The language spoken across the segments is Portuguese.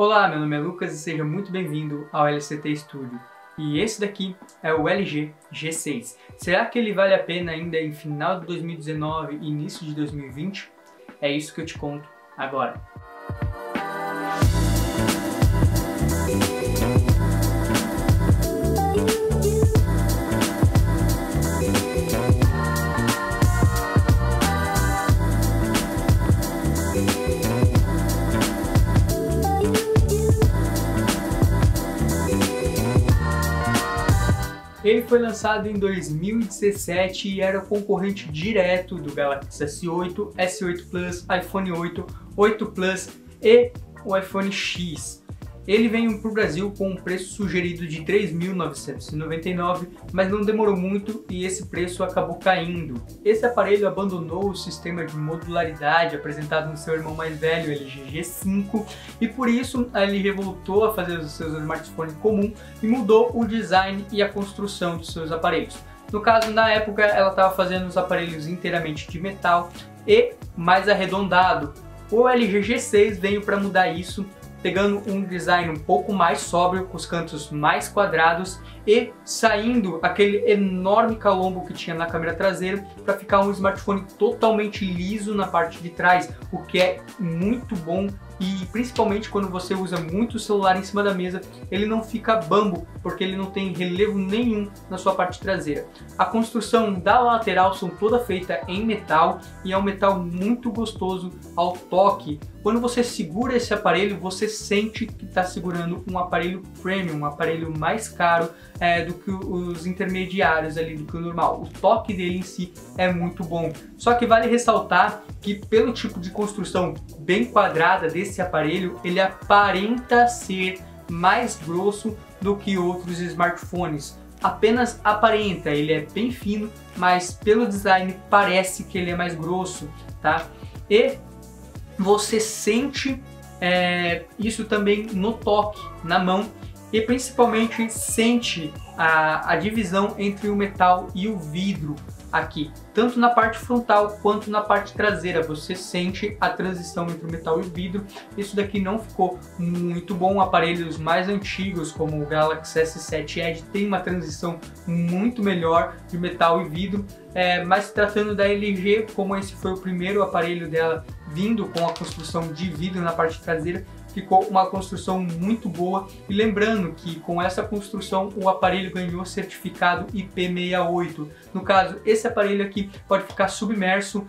Olá, meu nome é Lucas e seja muito bem-vindo ao LCT Studio. E esse daqui é o LG G6. Será que ele vale a pena ainda em final de 2019 e início de 2020? É isso que eu te conto agora. Ele foi lançado em 2017 e era concorrente direto do Galaxy S8, S8 Plus, iPhone 8, 8 Plus e o iPhone X. Ele veio para o Brasil com um preço sugerido de R$ 3.999, mas não demorou muito e esse preço acabou caindo. Esse aparelho abandonou o sistema de modularidade apresentado no seu irmão mais velho, LG G5, e por isso a LG voltou a fazer os seus smartphones comum e mudou o design e a construção dos seus aparelhos. No caso, na época, ela estava fazendo os aparelhos inteiramente de metal e mais arredondado. O LG G6 veio para mudar isso, pegando um design um pouco mais sóbrio, com os cantos mais quadrados e saindo aquele enorme calombo que tinha na câmera traseira para ficar um smartphone totalmente liso na parte de trás, o que é muito bom. E principalmente quando você usa muito o celular em cima da mesa, ele não fica bambo, porque ele não tem relevo nenhum na sua parte traseira. A construção da lateral são toda feita em metal e é um metal muito gostoso ao toque. Quando você segura esse aparelho, você sente que está segurando um aparelho premium, um aparelho mais caro do que os intermediários ali, do que o normal. O toque dele em si é muito bom. Só que vale ressaltar que pelo tipo de construção bem quadrada desse aparelho, ele aparenta ser mais grosso do que outros smartphones. Apenas aparenta, ele é bem fino, mas pelo design parece que ele é mais grosso, tá? E você sente isso também no toque, na mão, e principalmente sente a divisão entre o metal e o vidro aqui, tanto na parte frontal quanto na parte traseira. Você sente a transição entre o metal e o vidro. Isso daqui não ficou muito bom. Aparelhos mais antigos como o Galaxy S7 Edge tem uma transição muito melhor de metal e vidro, mas tratando da LG, como esse foi o primeiro aparelho dela vindo com a construção de vidro na parte traseira, ficou uma construção muito boa. E lembrando que com essa construção o aparelho ganhou certificado IP68. No caso, esse aparelho aqui pode ficar submerso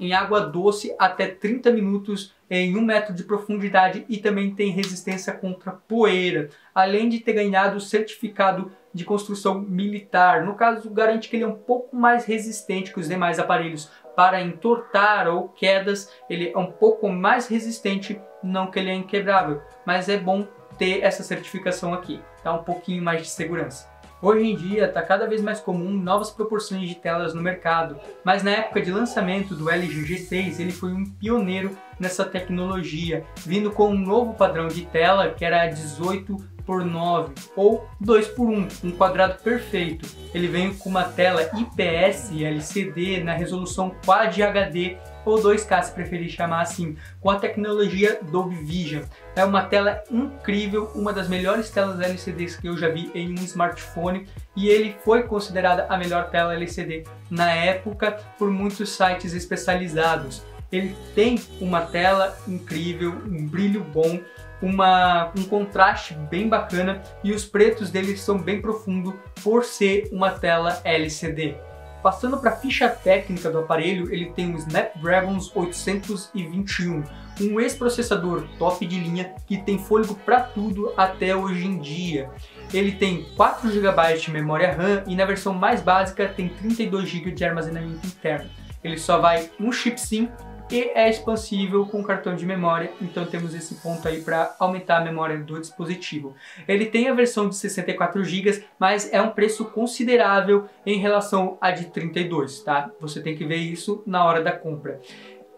em água doce até 30 minutos em 1 metro de profundidade e também tem resistência contra poeira, além de ter ganhado o certificado de construção militar. No caso, garante que ele é um pouco mais resistente que os demais aparelhos para entortar ou quedas. Ele é um pouco mais resistente, não que ele é inquebrável, mas é bom ter essa certificação aqui, dá um pouquinho mais de segurança. Hoje em dia está cada vez mais comum novas proporções de telas no mercado, mas na época de lançamento do LG G6 ele foi um pioneiro nessa tecnologia, vindo com um novo padrão de tela que era 18:9 ou 2:1, um quadrado perfeito. Ele vem com uma tela IPS LCD na resolução Quad HD ou 2K, se preferir chamar assim, com a tecnologia Dolby Vision. É uma tela incrível, uma das melhores telas LCDs que eu já vi em um smartphone, e ele foi considerada a melhor tela LCD na época por muitos sites especializados. Ele tem uma tela incrível, um brilho bom, um contraste bem bacana, e os pretos dele são bem profundos por ser uma tela LCD. Passando para a ficha técnica do aparelho, ele tem um Snapdragon 821, um ex-processador top de linha que tem fôlego para tudo até hoje em dia. Ele tem 4 GB de memória RAM e na versão mais básica tem 32 GB de armazenamento interno. Ele só vai um chip SIM e é expansível com cartão de memória, então temos esse ponto aí para aumentar a memória do dispositivo. Ele tem a versão de 64 GB, mas é um preço considerável em relação à de 32, tá? Você tem que ver isso na hora da compra.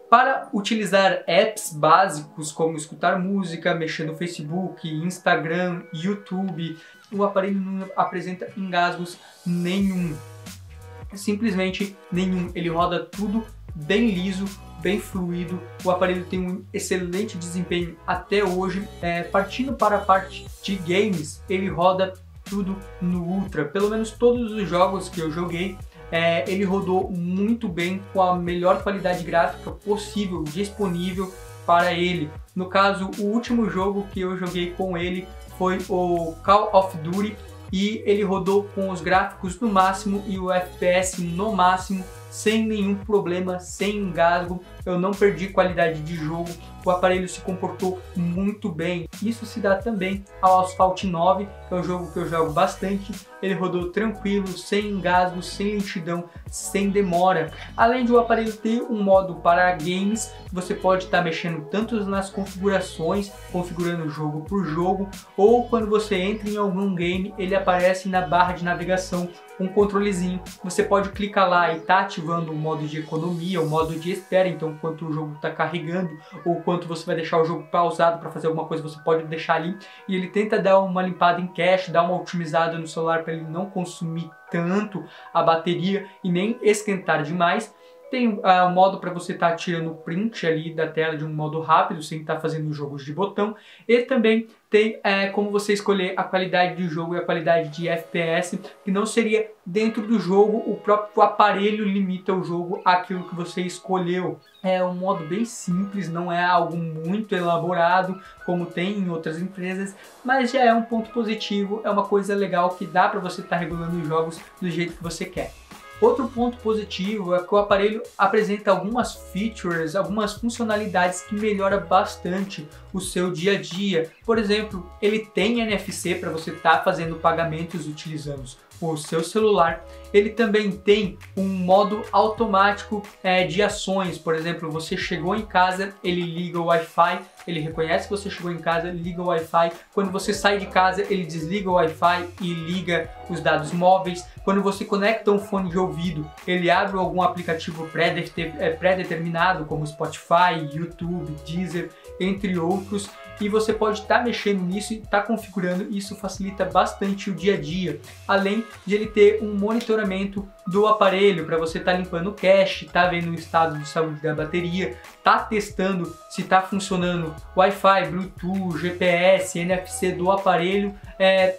Para utilizar apps básicos como escutar música, mexer no Facebook, Instagram, YouTube, o aparelho não apresenta engasgos nenhum. Simplesmente nenhum. Ele roda tudo bem liso, bem fluido, o aparelho tem um excelente desempenho até hoje. Partindo para a parte de games, ele roda tudo no Ultra, pelo menos todos os jogos que eu joguei. Ele rodou muito bem, com a melhor qualidade gráfica possível, disponível para ele. No caso, o último jogo que eu joguei com ele foi o Call of Duty, e ele rodou com os gráficos no máximo e o FPS no máximo, sem nenhum problema, sem engasgo. Eu não perdi qualidade de jogo, o aparelho se comportou muito bem. Isso se dá também ao Asphalt 9, que é um jogo que eu jogo bastante. Ele rodou tranquilo, sem engasgo, sem lentidão, sem demora. Além de o aparelho ter um modo para games, você pode estar mexendo tanto nas configurações, configurando jogo por jogo, ou quando você entra em algum game, ele aparece na barra de navegação um controlezinho. Você pode clicar lá e tá ativando o modo de economia, o modo de espera, então enquanto o jogo está carregando, ou quanto você vai deixar o jogo pausado para fazer alguma coisa, você pode deixar ali, e ele tenta dar uma limpada em cache, dar uma otimizada no celular para ele não consumir tanto a bateria e nem esquentar demais. Tem o modo para você estar tirando print ali da tela de um modo rápido, sem estar fazendo jogos de botão. E também tem como você escolher a qualidade de jogo e a qualidade de FPS, que não seria dentro do jogo, o próprio aparelho limita o jogo àquilo que você escolheu. É um modo bem simples, não é algo muito elaborado, como tem em outras empresas, mas já é um ponto positivo, é uma coisa legal que dá para você estar regulando os jogos do jeito que você quer. Outro ponto positivo é que o aparelho apresenta algumas features, algumas funcionalidades que melhoram bastante o seu dia a dia. Por exemplo, ele tem NFC para você estar fazendo pagamentos utilizando o seu celular. Ele também tem um modo automático de ações. Por exemplo, você chegou em casa, ele liga o Wi-Fi, ele reconhece que você chegou em casa, liga o Wi-Fi. Quando você sai de casa, ele desliga o Wi-Fi e liga os dados móveis. Quando você conecta um fone de ouvido, ele abre algum aplicativo pré-determinado, como Spotify, YouTube, Deezer, entre outros. E você pode estar mexendo nisso e estar configurando, isso facilita bastante o dia a dia. Além de ele ter um monitoramento do aparelho para você estar limpando o cache, estar vendo o estado de saúde da bateria, estar testando se está funcionando Wi-Fi, Bluetooth, GPS, NFC do aparelho.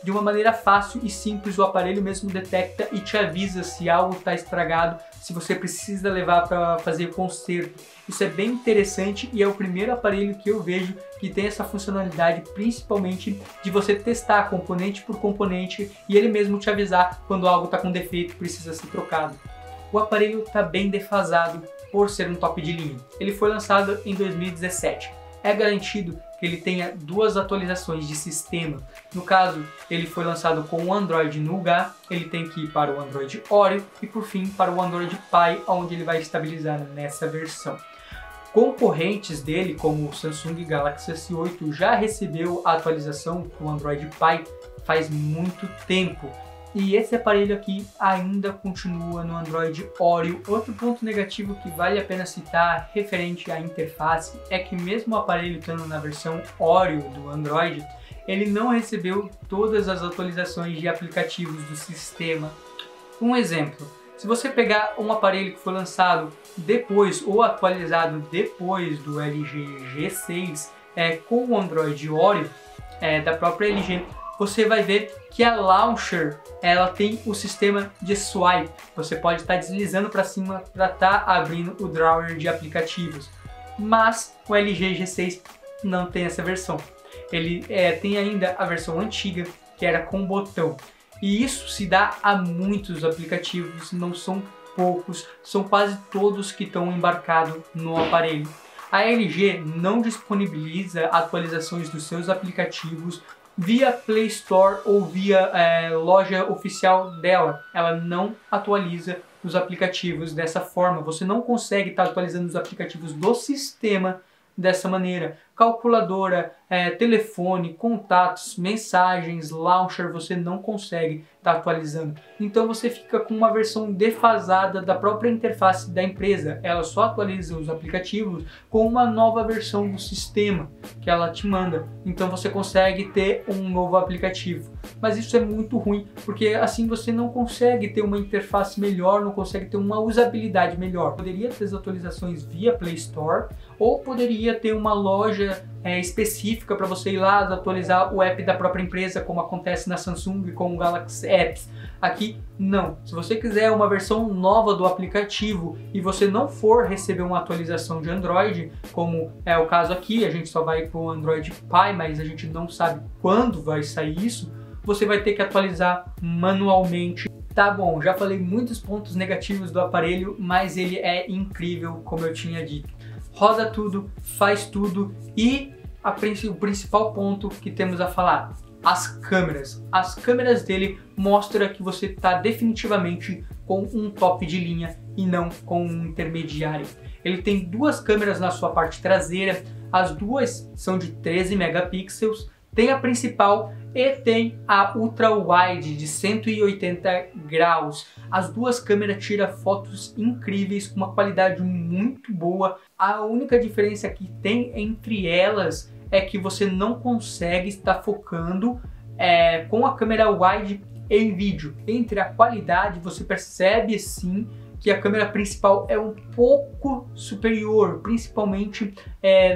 De uma maneira fácil e simples, o aparelho mesmo detecta e te avisa se algo está estragado, se você precisa levar para fazer conserto. Isso é bem interessante e é o primeiro aparelho que eu vejo que tem essa funcionalidade, principalmente de você testar componente por componente e ele mesmo te avisar quando algo está com defeito e precisa ser trocado. O aparelho está bem defasado por ser um top de linha. Ele foi lançado em 2017. É garantido que ele tenha 2 atualizações de sistema. No caso, ele foi lançado com o Android Nougat, ele tem que ir para o Android Oreo e por fim para o Android Pie, onde ele vai estabilizar nessa versão. Concorrentes dele, como o Samsung Galaxy S8, já recebeu a atualização para o Android Pie faz muito tempo. E esse aparelho aqui ainda continua no Android Oreo. Outro ponto negativo que vale a pena citar referente à interface é que mesmo o aparelho estando na versão Oreo do Android, ele não recebeu todas as atualizações de aplicativos do sistema. Um exemplo, se você pegar um aparelho que foi lançado depois ou atualizado depois do LG G6 com o Android Oreo da própria LG, você vai ver que a Launcher ela tem o sistema de swipe. Você pode estar deslizando para cima para estar abrindo o drawer de aplicativos. Mas o LG G6 não tem essa versão. Ele tem ainda a versão antiga, que era com botão. E isso se dá a muitos aplicativos, não são poucos, são quase todos que estão embarcados no aparelho. A LG não disponibiliza atualizações dos seus aplicativos via Play Store ou via loja oficial dela. Ela não atualiza os aplicativos dessa forma. Você não consegue estar atualizando os aplicativos do sistema dessa maneira. Calculadora, telefone, contatos, mensagens, launcher, você não consegue estar atualizando. Então você fica com uma versão defasada da própria interface da empresa. Ela só atualiza os aplicativos com uma nova versão do sistema que ela te manda. Então você consegue ter um novo aplicativo. mas isso é muito ruim, porque assim você não consegue ter uma interface melhor, não consegue ter uma usabilidade melhor. Poderia ter as atualizações via Play Store, ou poderia ter uma loja específica para você ir lá atualizar o app da própria empresa, como acontece na Samsung com o Galaxy Apps. Aqui não. Se você quiser uma versão nova do aplicativo e você não for receber uma atualização de Android, como é o caso aqui, a gente só vai para o Android Pie, mas a gente não sabe quando vai sair isso, você vai ter que atualizar manualmente. Tá bom, já falei muitos pontos negativos do aparelho, mas ele é incrível, como eu tinha dito. Roda tudo, faz tudo e o principal ponto que temos a falar, as câmeras. As câmeras dele mostram que você está definitivamente com um top de linha e não com um intermediário. Ele tem duas câmeras na sua parte traseira, as duas são de 13 megapixels, tem a principal e tem a ultra wide de 180 graus. As duas câmeras tiram fotos incríveis com uma qualidade muito boa. A única diferença que tem entre elas é que você não consegue estar focando com a câmera wide em vídeo. Entre a qualidade você percebe sim que a câmera principal é um pouco superior, principalmente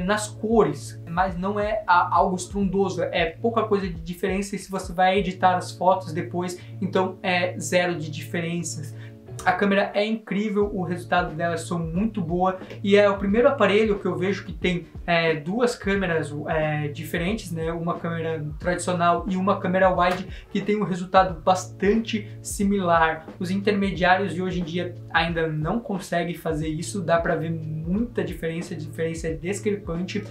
nas cores, mas não é algo estrondoso, é pouca coisa de diferença. E se você vai editar as fotos depois, então é zero de diferenças. A câmera é incrível, o resultado dela é muito boa e é o primeiro aparelho que eu vejo que tem duas câmeras diferentes, né? Uma câmera tradicional e uma câmera wide que tem um resultado bastante similar. Os intermediários de hoje em dia ainda não conseguem fazer isso, dá para ver muita diferença, a diferença é discrepante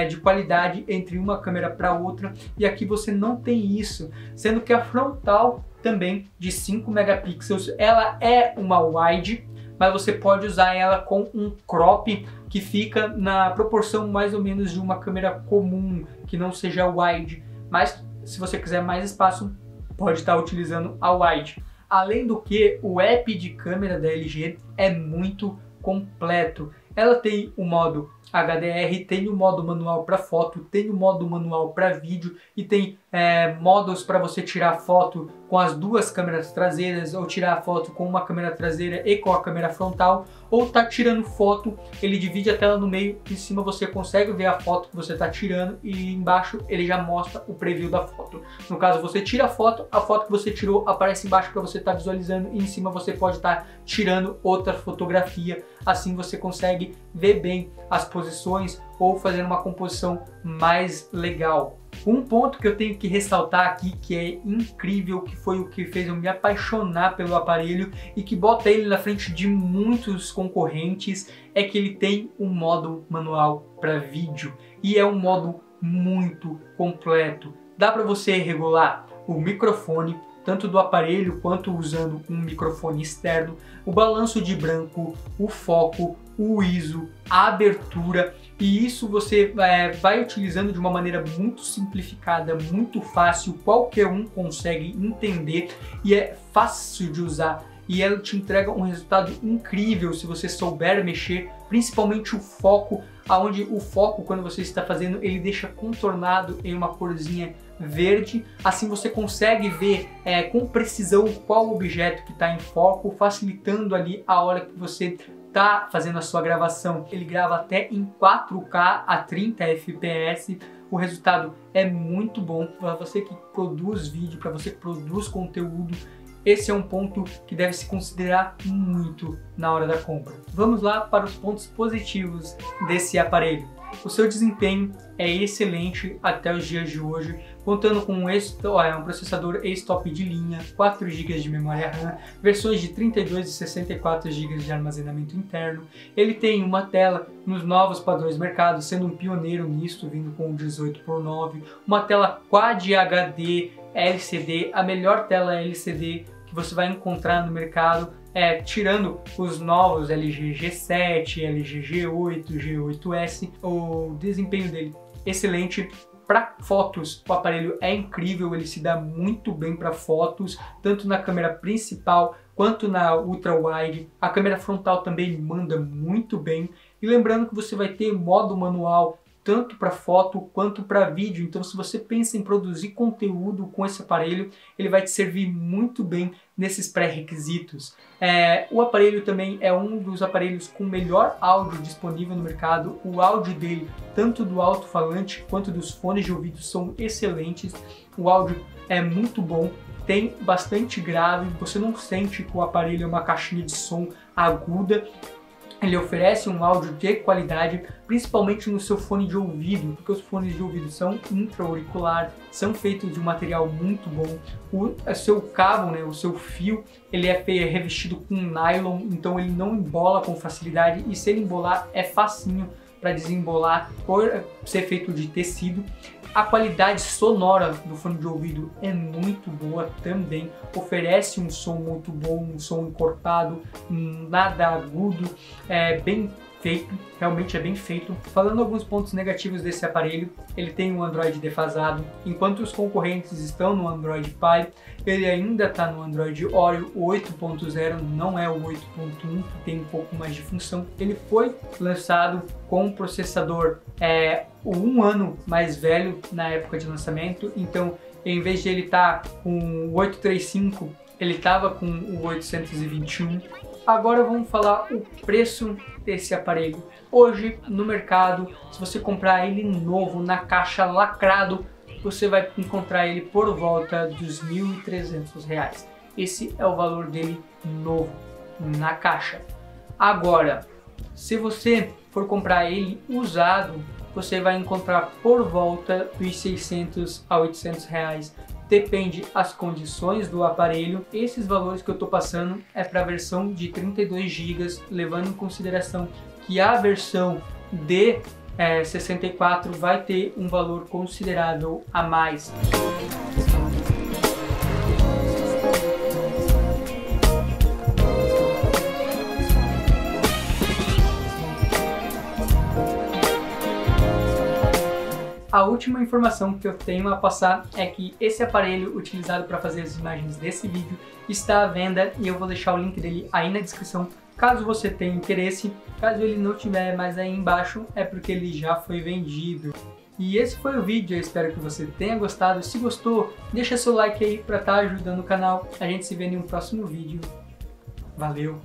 de qualidade entre uma câmera para outra, e aqui você não tem isso, sendo que a frontal também de 5 megapixels, ela é uma wide, mas você pode usar ela com um crop que fica na proporção mais ou menos de uma câmera comum, que não seja wide, mas se você quiser mais espaço, pode estar utilizando a wide. Além do que, o app de câmera da LG é muito completo. Ela tem o modo HDR, tem o modo manual para foto, tem o modo manual para vídeo e tem modos para você tirar foto com as duas câmeras traseiras, ou tirar foto com uma câmera traseira e com a câmera frontal, ou tá tirando foto, ele divide a tela no meio, em cima você consegue ver a foto que você está tirando e embaixo ele já mostra o preview da foto. No caso, você tira a foto que você tirou aparece embaixo para você estar visualizando, e em cima você pode estar tirando outra fotografia, assim você consegue ver bem as posições ou fazer uma composição mais legal. Um ponto que eu tenho que ressaltar aqui, que é incrível, que foi o que fez eu me apaixonar pelo aparelho e que bota ele na frente de muitos concorrentes, é que ele tem um modo manual para vídeo e é um modo muito completo. Dá para você regular o microfone, tanto do aparelho quanto usando um microfone externo, o balanço de branco, o foco, o ISO, a abertura, e isso você vai utilizando de uma maneira muito simplificada, muito fácil, qualquer um consegue entender e é fácil de usar. E ela te entrega um resultado incrível se você souber mexer, principalmente o foco, aonde o foco, quando você está fazendo, ele deixa contornado em uma corzinha verde, assim você consegue ver com precisão qual objeto que está em foco, facilitando ali a hora que você está fazendo a sua gravação. Ele grava até em 4K a 30 fps, o resultado é muito bom para você que produz vídeo, para você que produz conteúdo. Esse é um ponto que deve se considerar muito na hora da compra. Vamos lá para os pontos positivos desse aparelho. O seu desempenho é excelente até os dias de hoje, contando com um processador Ace top de linha, 4 GB de memória RAM, versões de 32 e 64 GB de armazenamento interno. Ele tem uma tela nos novos padrões do mercado, sendo um pioneiro nisso, vindo com o 18:9, uma tela Quad HD LCD, a melhor tela LCD que você vai encontrar no mercado, tirando os novos LG G7, LG G8, G8S. O desempenho dele excelente. Para fotos, o aparelho é incrível, ele se dá muito bem para fotos, tanto na câmera principal quanto na ultra wide. A câmera frontal também manda muito bem. E lembrando que você vai ter modo manual tanto para foto quanto para vídeo. Então, se você pensa em produzir conteúdo com esse aparelho, ele vai te servir muito bem nesses pré-requisitos. O aparelho também é um dos aparelhos com melhor áudio disponível no mercado. O áudio dele, tanto do alto-falante quanto dos fones de ouvido, são excelentes. O áudio é muito bom, tem bastante grave, você não sente que o aparelho é uma caixinha de som aguda. Ele oferece um áudio de qualidade, principalmente no seu fone de ouvido, porque os fones de ouvido são intra-auricular, são feitos de um material muito bom. O seu cabo, né, o seu fio, ele é revestido com nylon, então ele não embola com facilidade, e se ele embolar é facinho para desembolar por ser feito de tecido. A qualidade sonora do fone de ouvido é muito boa também, oferece um som muito bom, um som encorpado, nada agudo, bem feito, realmente é bem feito. Falando alguns pontos negativos desse aparelho, ele tem um Android defasado, enquanto os concorrentes estão no Android Pie, ele ainda está no Android Oreo. O 8.0 não é o 8.1, que tem um pouco mais de função. Ele foi lançado com um processador um ano mais velho na época de lançamento, então em vez de ele estar com o 835, ele estava com o 821. Agora vamos falar o preço desse aparelho. Hoje no mercado, se você comprar ele novo, na caixa lacrado, você vai encontrar ele por volta dos R$ 1.300. Esse é o valor dele novo, na caixa. Agora, se você for comprar ele usado, você vai encontrar por volta dos 600 a 800 reais. Depende as condições do aparelho. Esses valores que eu estou passando é para a versão de 32 GB, levando em consideração que a versão de 64 vai ter um valor considerável a mais. A última informação que eu tenho a passar é que esse aparelho utilizado para fazer as imagens desse vídeo está à venda, e eu vou deixar o link dele aí na descrição, caso você tenha interesse. Caso ele não tiver mais aí embaixo, é porque ele já foi vendido. E esse foi o vídeo, eu espero que você tenha gostado. Se gostou, deixa seu like aí para estar ajudando o canal. A gente se vê em um próximo vídeo. Valeu!